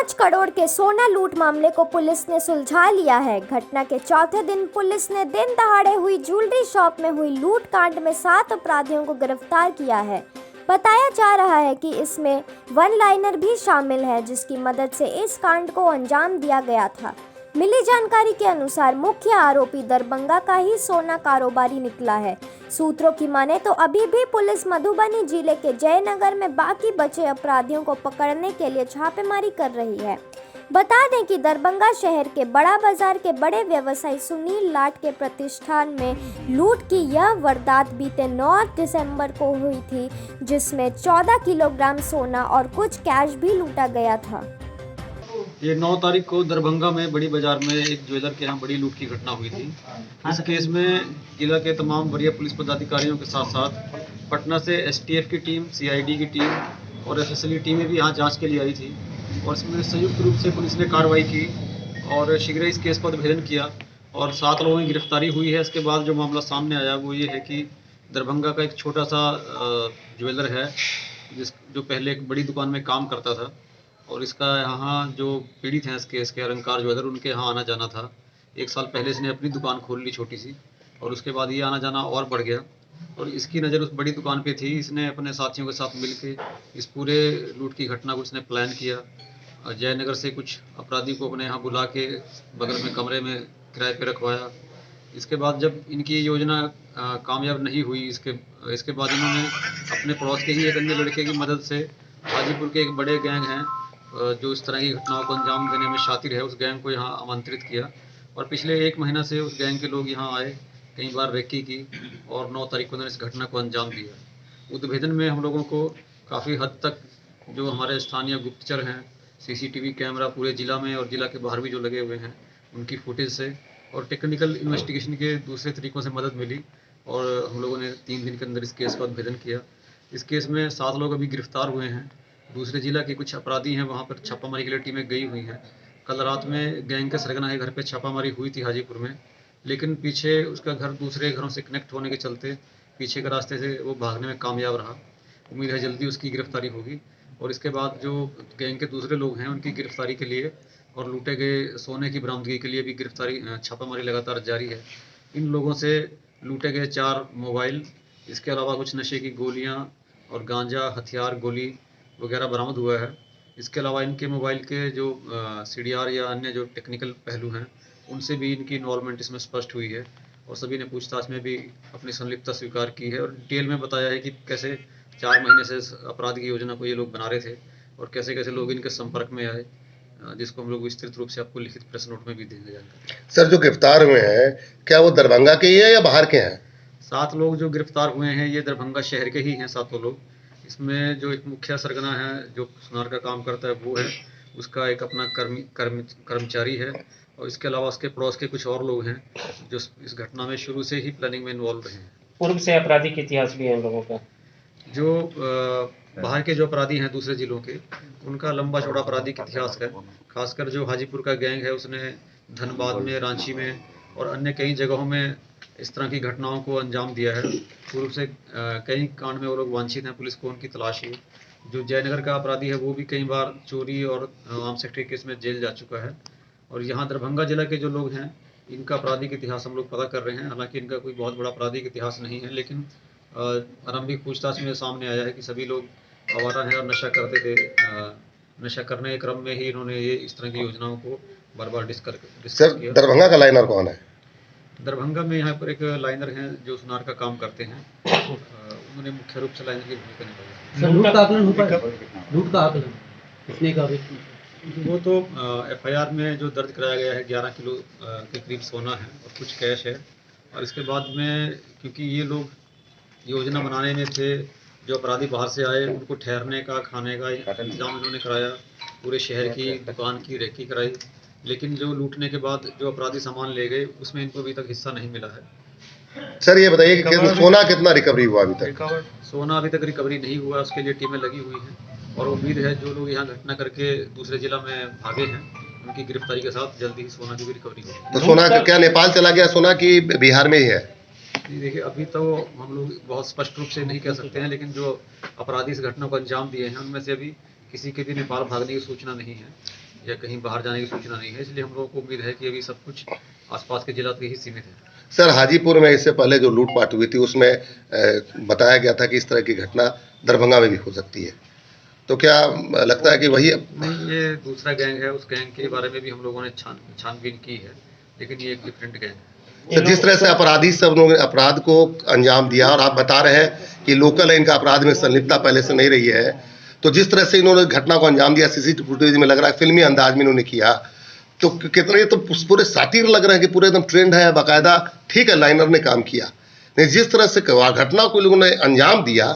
5 करोड़ के सोना लूट मामले को पुलिस ने सुलझा लिया है। घटना के चौथे दिन पुलिस ने दिन दहाड़े हुई ज्वेलरी शॉप में हुई लूट कांड में 7 अपराधियों को गिरफ्तार किया है। बताया जा रहा है कि इसमें वन लाइनर भी शामिल है, जिसकी मदद से इस कांड को अंजाम दिया गया था। मिली जानकारी के अनुसार मुख्य आरोपी दरभंगा का ही सोना कारोबारी निकला है। सूत्रों की माने तो अभी भी पुलिस मधुबनी जिले के जयनगर में बाकी बचे अपराधियों को पकड़ने के लिए छापेमारी कर रही है। बता दें कि दरभंगा शहर के बड़ा बाजार के बड़े व्यवसायी सुनील लाट के प्रतिष्ठान में लूट की यह वारदात बीते 9 दिसंबर को हुई थी, जिसमें 14 किलोग्राम सोना और कुछ कैश भी लूटा गया था। ये 9 तारीख को दरभंगा में बड़ी बाजार में एक ज्वेलर के यहाँ बड़ी लूट की घटना हुई थी। इस केस में जिला के तमाम वरीय पुलिस पदाधिकारियों के साथ साथ पटना से एसटीएफ की टीम, सीआईडी की टीम और एफएसएल की टीमें भी यहाँ जांच के लिए आई थी और इसमें संयुक्त रूप से पुलिस ने कार्रवाई की और शीघ्र इस केस का उद्भेदन किया और 7 लोगों की गिरफ्तारी हुई है। इसके बाद जो मामला सामने आया वो ये है कि दरभंगा का एक छोटा सा ज्वेलर है जो पहले एक बड़ी दुकान में काम करता था और इसका यहाँ जो पीड़ित हैं इस केस के अलंकार ज्वेलर, उनके यहाँ आना जाना था। 1 साल पहले इसने अपनी दुकान खोल ली छोटी सी और उसके बाद ये आना जाना और बढ़ गया और इसकी नज़र उस बड़ी दुकान पे थी। इसने अपने साथियों के साथ मिलकर इस पूरे लूट की घटना को इसने प्लान किया। जयनगर से कुछ अपराधी को अपने यहाँ बुला के बगल में कमरे में किराए पे रखवाया। इसके बाद जब इनकी योजना कामयाब नहीं हुई, इसके बाद इन्होंने अपने पड़ोस के ही एक अन्य लड़के की मदद से हाजीपुर के एक बड़े गैंग हैं जो इस तरह की घटनाओं को अंजाम देने में शातिर है, उस गैंग को यहाँ आमंत्रित किया और पिछले 1 महीना से उस गैंग के लोग यहाँ आए, कई बार रेकी की और 9 तारीख को उन्होंने इस घटना को अंजाम दिया। उद्भेदन में हम लोगों को काफ़ी हद तक जो हमारे स्थानीय गुप्तचर हैं, सीसीटीवी कैमरा पूरे ज़िला में और ज़िला के बाहर भी जो लगे हुए हैं उनकी फुटेज से और टेक्निकल इन्वेस्टिगेशन के दूसरे तरीक़ों से मदद मिली और हम लोगों ने 3 दिन के अंदर इस केस का उद्भेदन किया। इस केस में 7 लोग अभी गिरफ्तार हुए हैं। दूसरे जिला के कुछ अपराधी हैं, वहाँ पर छापामारी के लिए टीमें गई हुई हैं। कल रात में गैंग के सरगना के घर पे छापामारी हुई थी हाजीपुर में, लेकिन पीछे उसका घर दूसरे घरों से कनेक्ट होने के चलते पीछे के रास्ते से वो भागने में कामयाब रहा। उम्मीद है जल्दी उसकी गिरफ्तारी होगी और इसके बाद जो गैंग के दूसरे लोग हैं उनकी गिरफ्तारी के लिए और लूटे गए सोने की बरामदगी के लिए भी छापामारी लगातार जारी है। इन लोगों से लूटे गए 4 मोबाइल, इसके अलावा कुछ नशे की गोलियाँ और गांजा, हथियार, गोली वगैरह बरामद हुआ है। इसके अलावा इनके मोबाइल के जो सीडीआर या अन्य जो टेक्निकल पहलू हैं उनसे भी इनकी इन्वॉल्वमेंट इसमें स्पष्ट हुई है और सभी ने पूछताछ में भी अपनी संलिप्तता स्वीकार की है और डिटेल में बताया है कि कैसे 4 महीने से इस अपराध की योजना को ये लोग बना रहे थे और कैसे कैसे लोग इनके संपर्क में आए, जिसको हम लोग विस्तृत रूप से आपको लिखित प्रेस नोट में भी देंगे जानकारी। सर, जो गिरफ्तार हुए हैं क्या वो दरभंगा के ही है या बाहर के हैं? 7 लोग जो गिरफ्तार हुए हैं ये दरभंगा शहर के ही हैं 7 लोग। इसमें जो एक मुख्य सरगना है जो सुनार का काम करता है वो है, उसका एक अपना कर्मचारी है और इसके अलावा उसके पड़ोस के कुछ और लोग हैं जो इस घटना में शुरू से ही प्लानिंग में इन्वॉल्व रहे हैं। पूर्व से आपराधिक इतिहास भी है इन लोगों का। जो बाहर के जो अपराधी हैं दूसरे जिलों के, उनका लंबा चौड़ा आपराधिक इतिहास है। खासकर जो हाजीपुर का गैंग है उसने धनबाद में, रांची में और अन्य कई जगहों में इस तरह की घटनाओं को अंजाम दिया है। पूर्व से कई कांड में वो लोग वांछित हैं, पुलिस को उनकी तलाश है। जो जयनगर का अपराधी है वो भी कई बार चोरी और आर्म सेक्टर केस में जेल जा चुका है और यहाँ दरभंगा जिला के जो लोग हैं इनका आपराधिक इतिहास हम लोग पता कर रहे हैं। हालांकि इनका कोई बहुत बड़ा आपराधिक इतिहास नहीं है, लेकिन आरंभिक पूछताछ में सामने आया है कि सभी लोग आवारा हैं और नशा करते थे। नशा करने के क्रम में ही इन्होंने ये इस तरह की योजनाओं को बार बार डिस्कस किया। दरभंगा का लाइनर कौन है? दरभंगा में यहाँ पर एक लाइनर हैं जो सुनार का काम करते हैं, उन्होंने मुख्य रूप से लाइनर की भूमिका निभाई। सर, लूट का आकलन हो पाया? लूट का आकलन कितने का? वो तो एफआईआर में जो दर्ज कराया गया है 11 किलो के करीब सोना है और कुछ कैश है और इसके बाद में क्योंकि ये लोग योजना बनाने में थे, जो अपराधी बाहर से आए उनको ठहरने का, खाने का इंतजाम इन्होंने कराया, पूरे शहर की दुकान की रेकी कराई, लेकिन जो लूटने के बाद जो अपराधी सामान ले गए उसमें इनको अभी तक हिस्सा नहीं मिला है। सर, ये बताइए कि सोना कितना रिकवरी हुआ अभी तक? सोना अभी तक रिकवरी नहीं हुआ, उसके लिए टीमें लगी हुई हैं और उम्मीद है जो लोग यहाँ घटना करके दूसरे जिला में भागे हैं उनकी गिरफ्तारी के साथ जल्दी ही सोना की भी रिकवरी होगी। तो सोना क्या नेपाल चला गया सोना की बिहार में ही है? देखिए, अभी तो हम लोग बहुत स्पष्ट रूप से नहीं कह सकते हैं, लेकिन जो अपराधी इस घटना को अंजाम दिए हैं उनमें से अभी किसी के भी नेपाल भागने की सूचना नहीं है। या कहीं बाहर जाने की सूचना नहीं है, इसलिए हम लोगों को उम्मीद है कि अभी सब कुछ आसपास के जिला तक ही सीमित है। सर, हाजीपुर में इससे पहले जो लूटपाट हुई थी उसमें बताया गया था कि इस तरह की घटना दरभंगा में भी हो सकती है, तो क्या लगता है कि वही? नहीं, ये दूसरा गैंग है। उस गैंग के बारे में भी हम लोगों ने छानबीन की है, लेकिन ये एक डिफरेंट गैंग है। तो जिस तरह से अपराधी सब लोगों ने अपराध को अंजाम दिया और आप बता रहे हैं कि लोकल है, इनका अपराध में संलिप्तता पहले से नहीं रही है, तो जिस तरह से इन्होंने घटना को अंजाम दिया, सीसीटीवी फुटेज में लग रहा है फिल्मी अंदाज में इन्होंने किया, तो कितना ये तो पूरे साटिर लग रहे हैं कि पूरे एकदम ट्रेंड है बाकायदा। ठीक है, लाइनर ने काम किया, नहीं जिस तरह से घटना को लोगों ने अंजाम दिया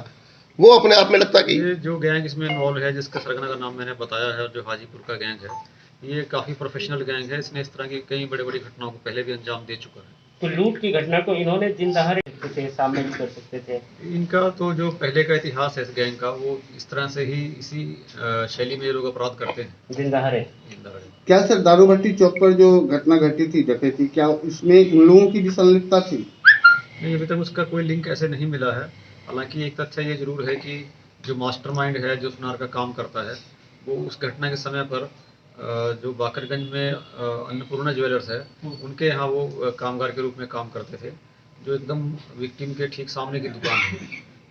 वो अपने आप में लगता है कि ये जो गैंग इसमें इन्वॉल्व है, जिसका सरगना का नाम मैंने बताया है, जो हाजीपुर का गैंग है, ये काफ़ी प्रोफेशनल गैंग है। इसने इस तरह की कई बड़ी बड़ी घटनाओं को पहले भी अंजाम दे चुका है। तो लूट की घटना को इन्होंने दिन दहाड़े थे, सामने भी कर सकते थे। इनका तो जो पहले का इतिहास है इस गैंग का, वो इस तरह से ही इसी शैली में ये लोग अपराध करते हैं, दिन दहाड़े। क्या सर दारूभट्टी चौक पर जो घटना घटी थी डकैती, क्या उसमें उन लोगों की भी संलिप्तता थी? नहीं, अभी तक उसका कोई लिंक ऐसे नहीं मिला है। हालांकि एक तथ्य ये जरूर है कि जो मास्टरमाइंड है, जो सुनार का काम करता है, वो उस घटना के समय पर जो बाकरगंज में अन्नपूर्णा ज्वेलर्स है, उनके यहाँ वो कामगार के रूप में काम करते थे, जो एकदम विक्टिम के ठीक सामने की दुकान है।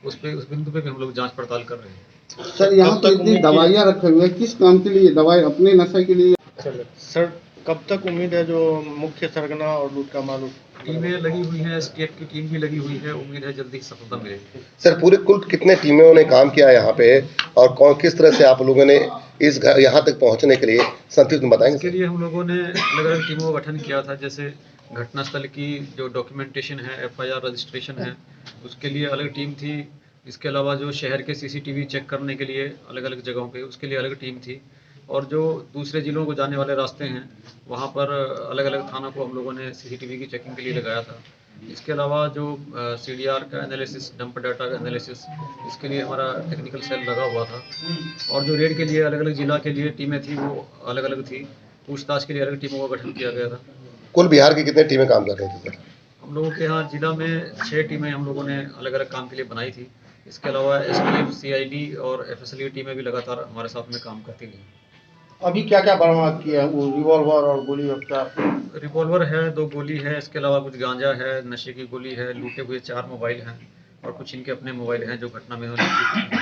उस बिंदु पे भी हम लोग जांच पड़ताल कर रहे हैं। सर, यहाँ तो इतनी दवाइयाँ रखे हुए हैं, किस काम के लिए? दवाई अपने नशे के लिए? सर, कब तक उम्मीद है जो मुख्य सरगना और लूट का मालूम? टीमें लगी हुई हैं, एसटीएफ की टीम भी लगी हुई है, उम्मीद है जल्दी सफलता मिलेगी। सर, पूरे कुल कितने टीमों ने काम किया यहाँ पे और कौन किस तरह से आप लोगों ने इस यहाँ तक पहुँचने के लिए संक्षिप्त में बताएंगे? इसके लिए हम लोगों ने अलग अलग टीमों का गठन किया था। जैसे घटनास्थल की जो डॉक्यूमेंटेशन है, एफआईआर रजिस्ट्रेशन है, उसके लिए अलग टीम थी। इसके अलावा जो शहर के सीसीटीवी चेक करने के लिए अलग अलग जगहों पे, उसके लिए अलग टीम थी। और जो दूसरे जिलों को जाने वाले रास्ते हैं, वहाँ पर अलग अलग थानों को हम लोगों ने सीसीटीवी की चेकिंग के लिए लगाया था। इसके अलावा जो सीडीआर का एनालिसिस, डंप डाटा का एनालिसिस, इसके लिए हमारा टेक्निकल सेल लगा हुआ था। और जो रेड के लिए अलग अलग जिला के लिए टीमें थी, वो अलग अलग थी। पूछताछ के लिए अलग टीमों का गठन किया गया था। कुल बिहार की कितने टीमें काम कर रही थी सर? हम लोगों के यहाँ जिला में 6 टीमें हम लोगों ने अलग अलग काम के लिए बनाई थी। इसके अलावा एसटीएफ, सीआईडी और एफएसएल की टीमें भी लगातार हमारे साथ में काम करती रही। अभी क्या क्या बरामद किया है? वो रिवॉल्वर और गोली और क्या? रिवॉल्वर है, 2 गोली है, इसके अलावा कुछ गांजा है, नशे की गोली है, लूटे हुए 4 मोबाइल हैं और कुछ इनके अपने मोबाइल हैं जो घटना में उन्होंने